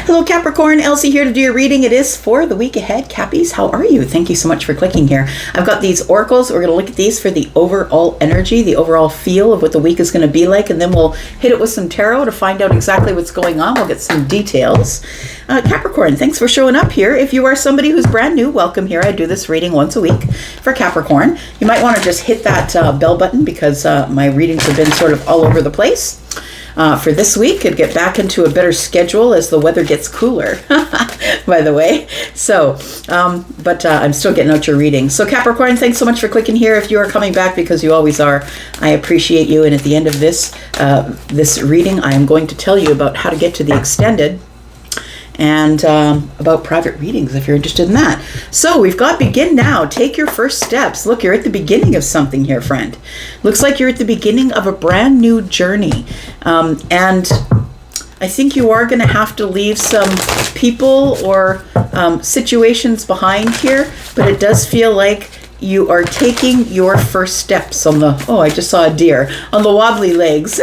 Hello Capricorn, Elsie here to do your reading. It is for the week ahead. Cappies, how are you? Thank you so much for clicking here. I've got these oracles. We're going to look at these for the overall energy, the overall feel of what the week is going to be like, and then we'll hit it with some tarot to find out exactly what's going on. We'll get some details. Capricorn, thanks for showing up here. If you are somebody who's brand new, welcome here. I do this reading once a week for Capricorn. You might want to just hit that bell button because my readings have been sort of all over the place. For this week, and get back into a better schedule as the weather gets cooler, by the way. So, but I'm still getting out your reading. So Capricorn, thanks so much for clicking here. If you are coming back, because you always are, I appreciate you. And at the end of this reading, I am going to tell you about how to get to the extended and about private readings if you're interested in that. So we've got begin now. Take your first steps. Look, you're at the beginning of something here, friend. Looks like you're at the beginning of a brand new journey. And I think you are going to have to leave some people or situations behind here, but it does feel like you are taking your first steps on the, oh, I just saw a deer, on the wobbly legs.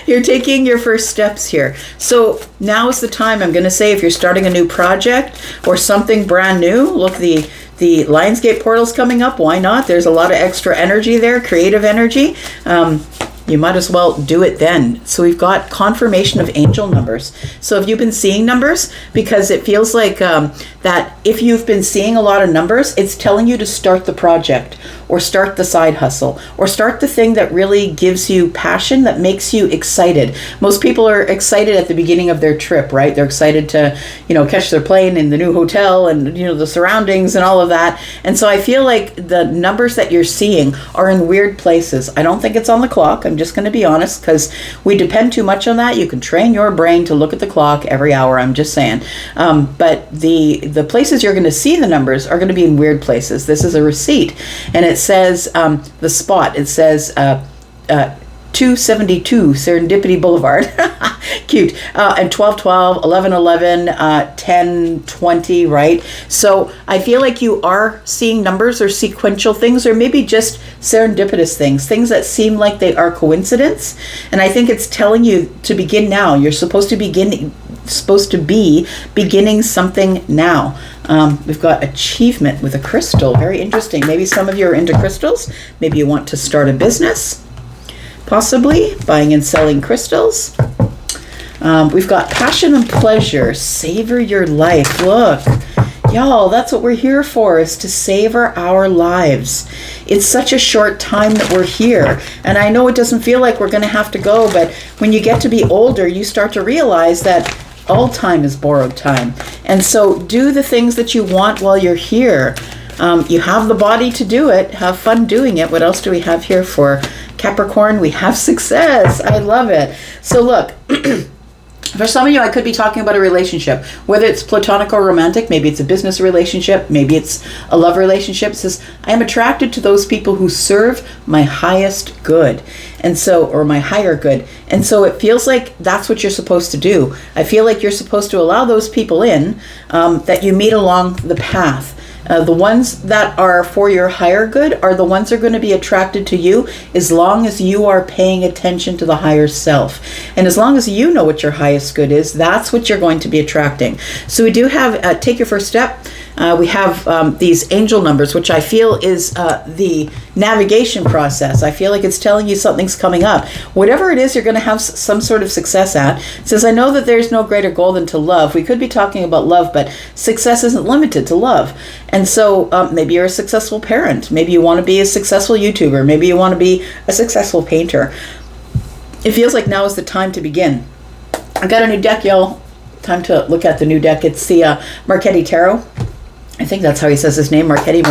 You're taking your first steps here. So now is the time, I'm going to say, if you're starting a new project or something brand new, look, the Lionsgate portal's coming up. Why not? There's a lot of extra energy there, creative energy. You might as well do it then. So we've got confirmation of angel numbers. So have you been seeing numbers? Because it feels like that if you've been seeing a lot of numbers, it's telling you to start the project or start the side hustle or start the thing that really gives you passion, that makes you excited. Most people are excited at the beginning of their trip, right? They're excited to, catch their plane in the new hotel and, the surroundings and all of that. And so I feel like the numbers that you're seeing are in weird places. I don't think it's on the clock. I'm just going to be honest, because we depend too much on that. You can train your brain to look at the clock every hour. I'm just saying. But the places you're going to see the numbers are going to be in weird places. This is a receipt, and it says the spot. It says 272 Serendipity Boulevard. Cute. And 1212, 1111, 1020, right? So I feel like you are seeing numbers or sequential things, or maybe just serendipitous things that seem like they are coincidence. And I think it's telling you to begin now. You're supposed to be beginning something now. We've got achievement with a crystal. Very interesting. Maybe some of you are into crystals. Maybe you want to start a business. Possibly buying and selling crystals. We've got passion and pleasure. Savor your life. Look, y'all, that's what we're here for, is to savor our lives. It's such a short time that we're here. And I know it doesn't feel like we're going to have to go, but when you get to be older, you start to realize that all time is borrowed time. And so do the things that you want while you're here. You have the body to do it. Have fun doing it. What else do we have here for Capricorn? We have success. I love it. So look, for some of you, I could be talking about a relationship, whether it's platonic or romantic. Maybe it's a business relationship. Maybe it's a love relationship. It says, I am attracted to those people who serve my highest good. And so, or my higher good. And so it feels like that's what you're supposed to do. I feel like you're supposed to allow those people in that you meet along the path. The ones that are for your higher good are the ones that are going to be attracted to you as long as you are paying attention to the higher self. And as long as you know what your highest good is, that's what you're going to be attracting. So we do have take your first step. We have these angel numbers, which I feel is the navigation process. I feel like it's telling you something's coming up. Whatever it is, you're going to have some sort of success at. It says, I know that there's no greater goal than to love. We could be talking about love, but success isn't limited to love. And so maybe you're a successful parent. Maybe you want to be a successful YouTuber. Maybe you want to be a successful painter. It feels like now is the time to begin. I got a new deck, y'all. Time to look at the new deck. It's the Marchetti Tarot. I think that's how he says his name, Marchetti.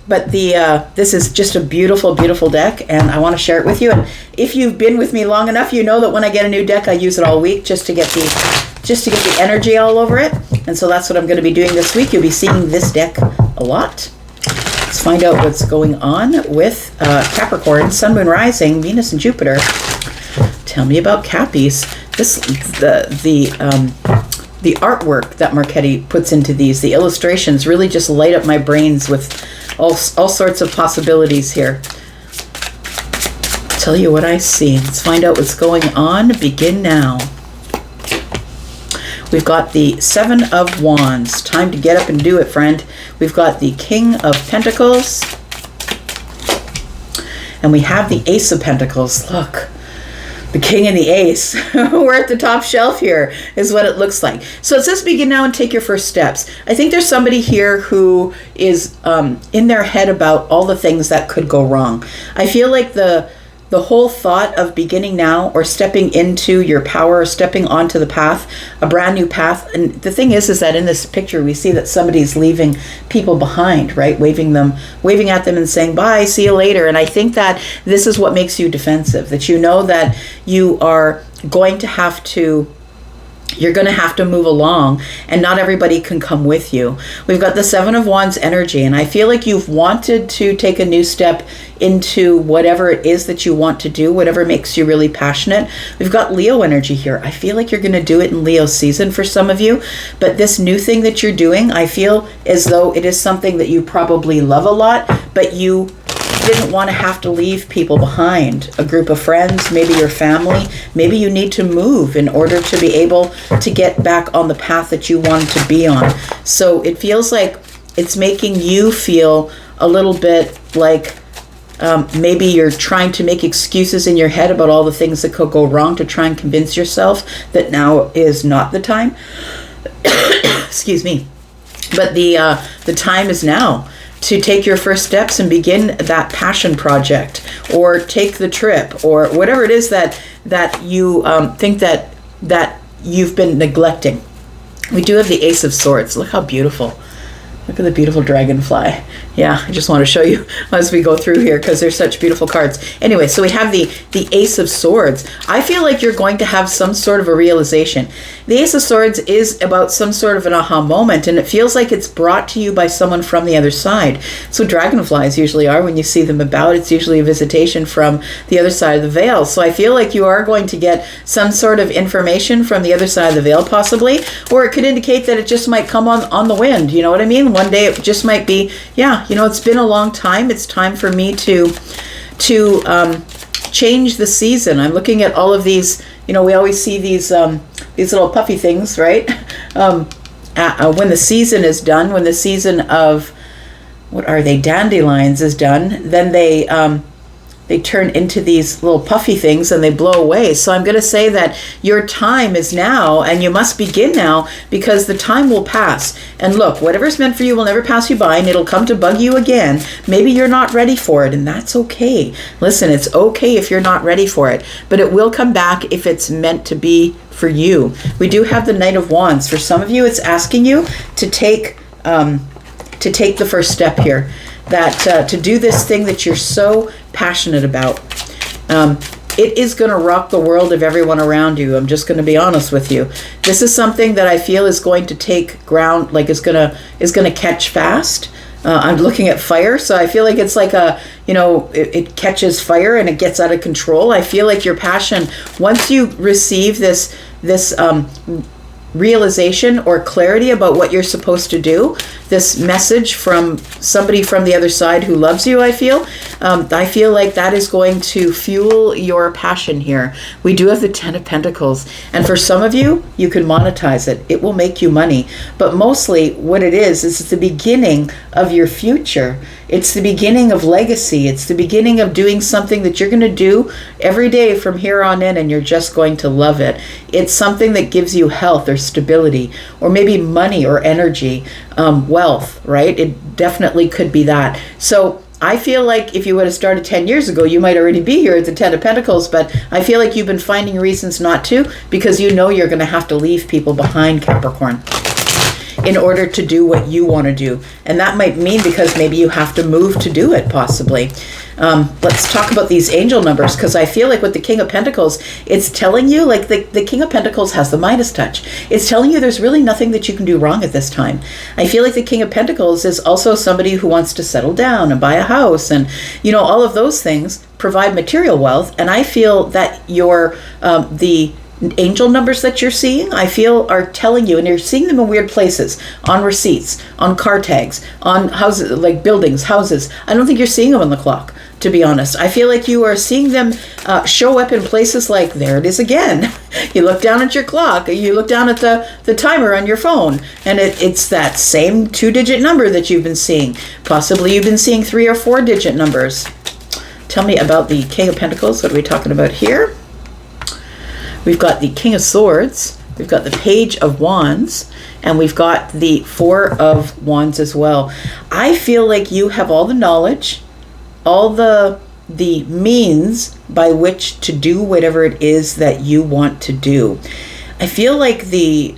But this is just a beautiful, beautiful deck, and I want to share it with you. And if you've been with me long enough, you know that when I get a new deck, I use it all week just to get the energy all over it. And so that's what I'm going to be doing this week. You'll be seeing this deck a lot. Let's find out what's going on with Capricorn, Sun, Moon, Rising, Venus, and Jupiter. Tell me about Cappies. The artwork that Marchetti puts into these, the illustrations, really just light up my brains with all sorts of possibilities here. Tell you what I see. Let's find out what's going on. Begin now. We've got the Seven of Wands. Time to get up and do it, friend. We've got the King of Pentacles. And we have the Ace of Pentacles. Look, the King and the Ace. We're at the top shelf here, is what it looks like. So it says begin now and take your first steps. I think there's somebody here who is in their head about all the things that could go wrong. I feel like the whole thought of beginning now or stepping into your power, or stepping onto the path, a brand new path. And the thing is that in this picture, we see that somebody's leaving people behind, right? Waving at them and saying, bye, see you later. And I think that this is what makes you defensive, that you know that you are going to have to move along, and not everybody can come with you. We've got the Seven of Wands energy, and I feel like you've wanted to take a new step into whatever it is that you want to do, whatever makes you really passionate. We've got Leo energy here. I feel like you're going to do it in Leo season for some of you, but this new thing that you're doing, I feel as though it is something that you probably love a lot, but you didn't want to have to leave people behind, a group of friends, maybe your family. Maybe you need to move in order to be able to get back on the path that you wanted to be on. So it feels like it's making you feel a little bit like maybe you're trying to make excuses in your head about all the things that could go wrong to try and convince yourself that now is not the time. Excuse me. But the time is now to take your first steps and begin that passion project, or take the trip, or whatever it is that you think that you've been neglecting. We do have the Ace of Swords. Look how beautiful. Look at the beautiful dragonfly. Yeah, I just want to show you as we go through here because they're such beautiful cards. Anyway, so we have the Ace of Swords. I feel like you're going to have some sort of a realization. The Ace of Swords is about some sort of an aha moment, and it feels like it's brought to you by someone from the other side. So dragonflies usually are when you see them about. It's usually a visitation from the other side of the veil. So I feel like you are going to get some sort of information from the other side of the veil possibly, or it could indicate that it just might come on the wind. You know what I mean? One day it just might be, yeah, you know, it's been a long time. It's time for me to change the season. I'm looking at all of these, you know, we always see these little puffy things, right? When the season is done, when the season of, what are they, dandelions is done, then they turn into these little puffy things and they blow away. So I'm going to say that your time is now, and you must begin now, because the time will pass. And look, whatever's meant for you will never pass you by, and it'll come to bug you again. Maybe you're not ready for it, and that's okay. Listen, it's okay if you're not ready for it, but it will come back if it's meant to be for you. We do have the Knight of Wands. For some of you, it's asking you to take the first step here. That to do this thing that you're so passionate about. It is going to rock the world of everyone around you. I'm just going to be honest with you. This is something that I feel is going to take ground, like is going to catch fast. I'm looking at fire, so I feel like it's like it catches fire and it gets out of control. I feel like your passion, once you receive this realization or clarity about what you're supposed to do, this message from somebody from the other side who loves you, I feel like that is going to fuel your passion here. We do have the Ten of Pentacles, and for some of you, you can monetize it. It will make you money, but mostly what it is it's the beginning of your future. It's the beginning of legacy. It's the beginning of doing something that you're going to do every day from here on in, and you're just going to love it. It's something that gives you health or stability, or maybe money or energy, wealth, right? It definitely could be that. So I feel like if you would have started 10 years ago, you might already be here at the Ten of Pentacles, but I feel like you've been finding reasons not to, because you know you're going to have to leave people behind, Capricorn, in order to do what you want to do. And that might mean because maybe you have to move to do it, possibly. Let's talk about these angel numbers, because I feel like with the King of Pentacles, it's telling you, like the King of Pentacles has the Midas touch. It's telling you there's really nothing that you can do wrong at this time. I feel like the King of Pentacles is also somebody who wants to settle down and buy a house, and all of those things provide material wealth. And I feel that the angel numbers that you're seeing, I feel, are telling you, and you're seeing them in weird places, on receipts, on car tags, on houses, like buildings, houses. I don't think you're seeing them on the clock. to be honest. I feel like you are seeing them show up in places like, there it is again. You look down at your clock, you look down at the timer on your phone, and it's that same 2-digit number that you've been seeing. Possibly you've been seeing 3 or 4-digit numbers. Tell me about the King of Pentacles. What are we talking about here? We've got the King of Swords. We've got the Page of Wands. And we've got the Four of Wands as well. I feel like you have all the knowledge, all the means by which to do whatever it is that you want to do. I feel like the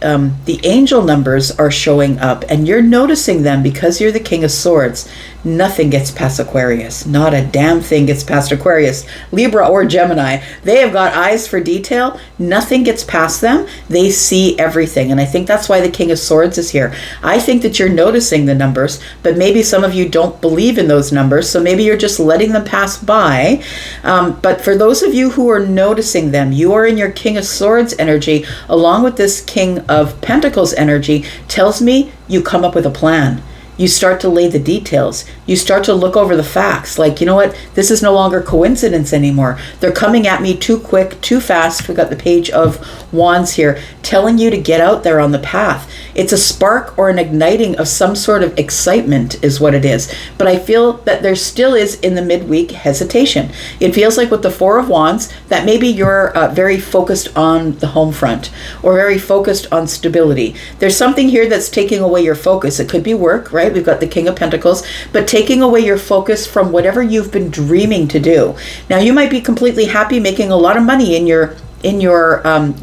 angel numbers are showing up, and you're noticing them because you're the King of Swords. Nothing gets past Aquarius. Not a damn thing gets past Aquarius, Libra, or Gemini. They have got eyes for detail. Nothing gets past them. They see everything. And I think that's why the King of Swords is here. I think that you're noticing the numbers, but maybe some of you don't believe in those numbers. So maybe you're just letting them pass by. But for those of you who are noticing them, you are in your King of Swords energy, along with this King of Pentacles energy, tells me you come up with a plan. You start to lay the details. You start to look over the facts. Like, you know what? This is no longer coincidence anymore. They're coming at me too quick, too fast. We've got the Page of Wands here, telling you to get out there on the path. It's a spark or an igniting of some sort of excitement is what it is. But I feel that there still is, in the midweek, hesitation. It feels like with the Four of Wands that maybe you're very focused on the home front, or very focused on stability. There's something here that's taking away your focus. It could be work, right? We've got the King of Pentacles, but taking away your focus from whatever you've been dreaming to do. Now, you might be completely happy making a lot of money in your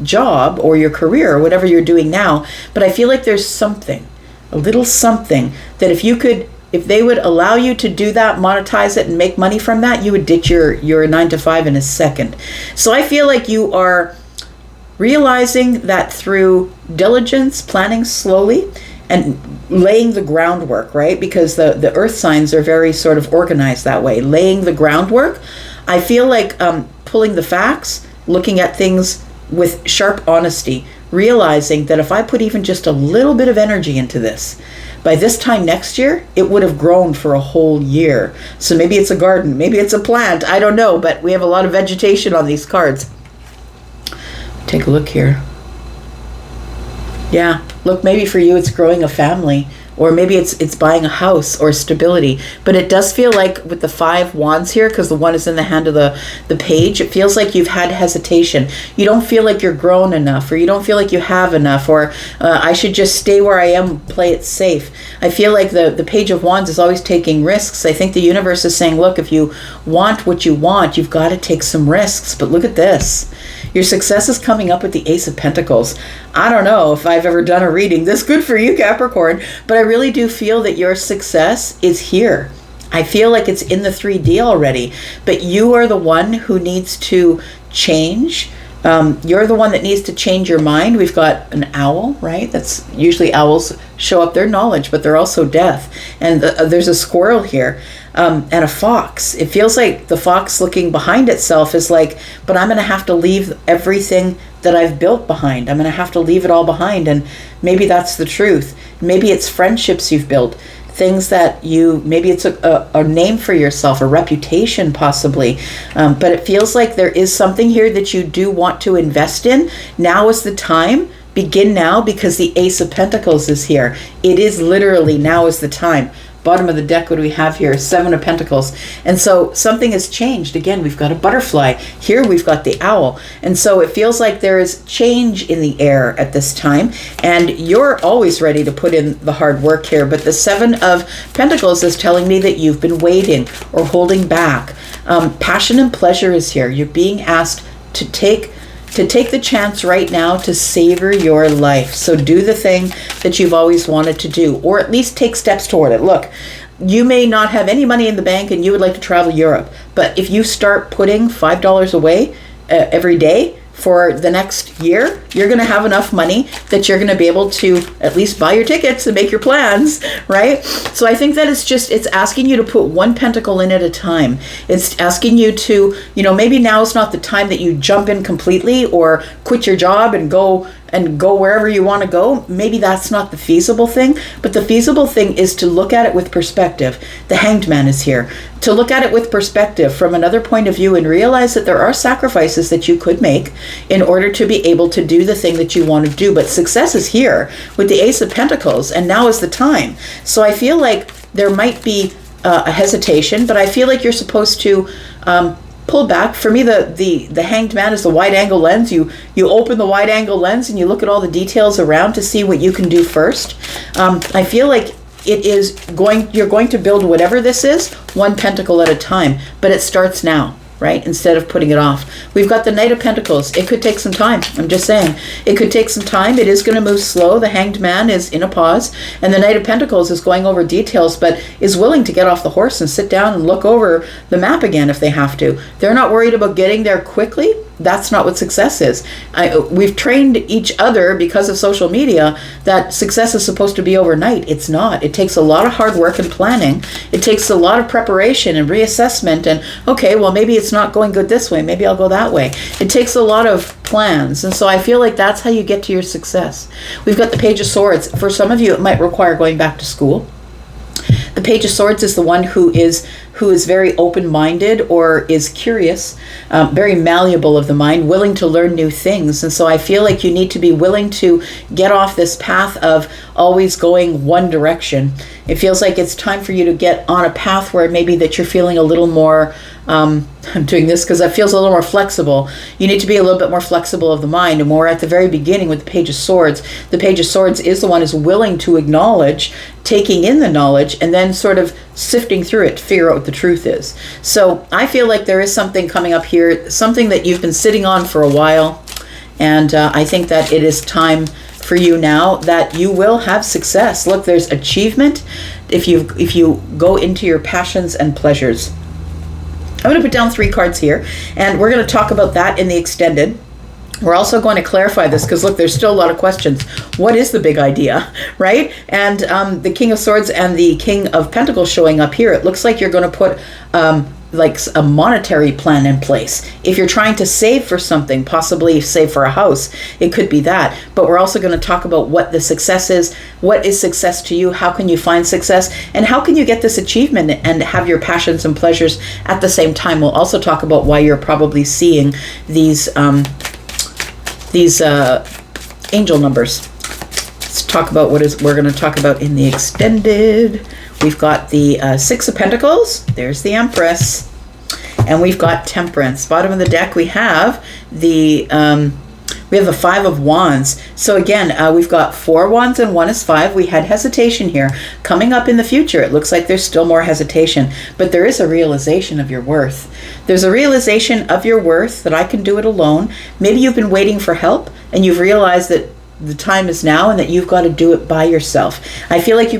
job or your career or whatever you're doing now, but I feel like there's something, a little something, that if they would allow you to do that, monetize it, and make money from that, you would ditch your 9 to 5 in a second. So I feel like you are realizing that through diligence, planning slowly, and laying the groundwork, right? Because the earth signs are very sort of organized that way. Laying the groundwork. I feel like pulling the facts, looking at things with sharp honesty, realizing that if I put even just a little bit of energy into this, by this time next year, it would have grown for a whole year. So maybe it's a garden, maybe it's a plant, I don't know, but we have a lot of vegetation on these cards. Take a look here. Yeah, look, maybe for you it's growing a family, or maybe it's buying a house or stability. But it does feel like with the 5 wands here, because the one is in the hand of the page, it feels like you've had hesitation. You don't feel like you're grown enough, or you don't feel like you have enough, or I should just stay where I am, play it safe. I feel like the Page of Wands is always taking risks. I think the universe is saying, look, if you want what you want, you've got to take some risks. But look at this. Your success is coming up with the Ace of Pentacles. I don't know if I've ever done a reading this good for you, Capricorn, but I really do feel that your success is here. I feel like it's in the 3D already, but you are the one who needs to change. You're the one that needs to change your mind. We've got an owl, right? That's usually owls show up their knowledge, but they're also death. And there's a squirrel here, and a fox. It feels like the fox looking behind itself is like, but I'm going to have to leave everything that I've built behind. I'm going to have to leave it all behind. And maybe that's the truth. Maybe it's friendships you've built, things that maybe it's a name for yourself, a reputation possibly. But it feels like there is something here that you do want to invest in. Now is the time. Begin now, because the Ace of Pentacles is here. It is literally now is the time. Bottom of the deck, what do we have here? 7 of Pentacles. And so something has changed. Again, we've got a butterfly. Here we've got the owl. And so it feels like there is change in the air at this time. And you're always ready to put in the hard work here. But the 7 of Pentacles is telling me that you've been waiting or holding back. Passion and pleasure is here. You're being asked to take the chance right now to savor your life. So do the thing that you've always wanted to do, or at least take steps toward it. Look, you may not have any money in the bank and you would like to travel Europe, but if you start putting $5 away every day for the next year, you're going to have enough money that you're going to be able to at least buy your tickets and make your plans, right? So I think that it's asking you to put one pentacle in at a time. It's asking you to, maybe now is not the time that you jump in completely or quit your job and go and go wherever you want to go, maybe that's not the feasible thing. But the feasible thing is to look at it with perspective. The Hanged Man is here. To look at it with perspective from another point of view and realize that there are sacrifices that you could make in order to be able to do the thing that you want to do. But success is here with the Ace of Pentacles, and now is the time. So I feel like there might be a hesitation, but I feel like you're supposed to pull back. For me, the Hanged Man is the wide angle lens. You open the wide angle lens and you look at all the details around to see what you can do first. I feel like you're going to build whatever this is, one pentacle at a time, but it starts now, right? Instead of putting it off. We've got the Knight of Pentacles. It could take some time. I'm just saying. It could take some time. It is going to move slow. The Hanged Man is in a pause. And the Knight of Pentacles is going over details, but is willing to get off the horse and sit down and look over the map again if they have to. They're not worried about getting there quickly. That's not what success is. We've trained each other because of social media that success is supposed to be overnight. It's not. It takes a lot of hard work and planning. It takes a lot of preparation and reassessment and, okay, well, maybe it's not going good this way. Maybe I'll go that way. It takes a lot of plans. And so I feel like that's how you get to your success. We've got the Page of Swords. For some of you, it might require going back to school. The Page of Swords is the one who is very open-minded or is curious, very malleable of the mind, willing to learn new things. And so I feel like you need to be willing to get off this path of always going one direction. It feels like it's time for you to get on a path where maybe that you're feeling a little more, I'm doing this because it feels a little more flexible. You need to be a little bit more flexible of the mind. And we're at the very beginning with the Page of Swords. The Page of Swords is the one who's willing to acknowledge, taking in the knowledge, and then sort of sifting through it to figure out what the truth is. So I feel like there is something coming up here, something that you've been sitting on for a while. And I think that it is time for you now that you will have success. Look, there's achievement if you go into your passions and pleasures. I'm going to put down 3 cards here, and we're going to talk about that in the extended. We're also going to clarify this because, look, there's still a lot of questions. What is the big idea, right? And the King of Swords and the King of Pentacles showing up here. It looks like you're going to put like a monetary plan in place. If you're trying to save for something, possibly save for a house, it could be that. But we're also going to talk about what the success is. What is success to you? How can you find success? And how can you get this achievement and have your passions and pleasures at the same time? We'll also talk about why you're probably seeing these angel numbers. Let's talk about what we're going to talk about in the extended. We've got the 6 of Pentacles. There's the Empress. And we've got Temperance. Bottom of the deck, we have the 5 of Wands. So again, we've got 4 wands and 1 is 5. We had hesitation here. Coming up in the future, it looks like there's still more hesitation. But there is a realization of your worth. There's a realization of your worth that I can do it alone. Maybe you've been waiting for help and you've realized that the time is now and that you've got to do it by yourself. I feel like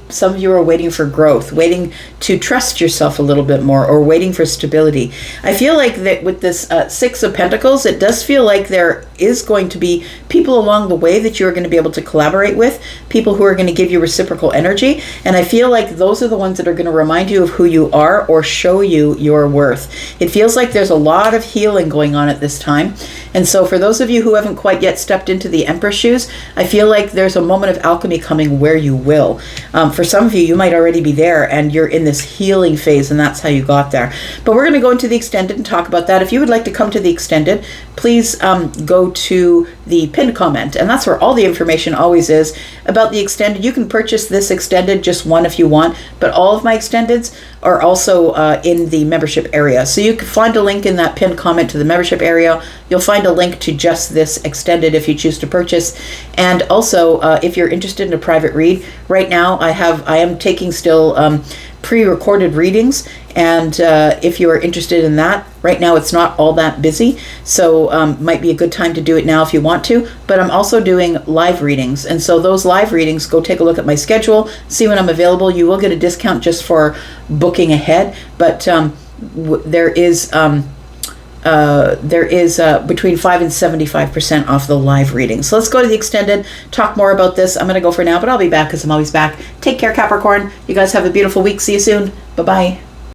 some of you are waiting for growth, waiting to trust yourself a little bit more, or waiting for stability. I feel like that with this 6 of Pentacles, it does feel like there is going to be people along the way that you're going to be able to collaborate with, people who are going to give you reciprocal energy. And I feel like those are the ones that are going to remind you of who you are or show you your worth. It feels like there's a lot of healing going on at this time. And so for those of you who haven't quite yet stepped into the Empress shoes, I feel like there's a moment of alchemy coming where you will. For some of you, you might already be there and you're in this healing phase, and that's how you got there. But we're going to go into the extended and talk about that. If you would like to come to the extended, please go to the pinned comment, and that's where all the information always is about the extended. You can purchase this extended, just one if you want, but all of my extendeds are also in the membership area. So you can find a link in that pinned comment to the membership area. You'll find a link to just this extended if you choose to purchase. And also, if you're interested in a private read, right now I am taking still pre-recorded readings, and if you are interested in that, right now it's not all that busy, so might be a good time to do it now if you want to. But I'm also doing live readings, and so those live readings, go take a look at my schedule, see when I'm available. You will get a discount just for booking ahead, but there is between 5 and 75% off the live reading. So let's go to the extended, talk more about this. I'm going to go for now, but I'll be back because I'm always back. Take care, Capricorn. You guys have a beautiful week. See you soon. Bye-bye.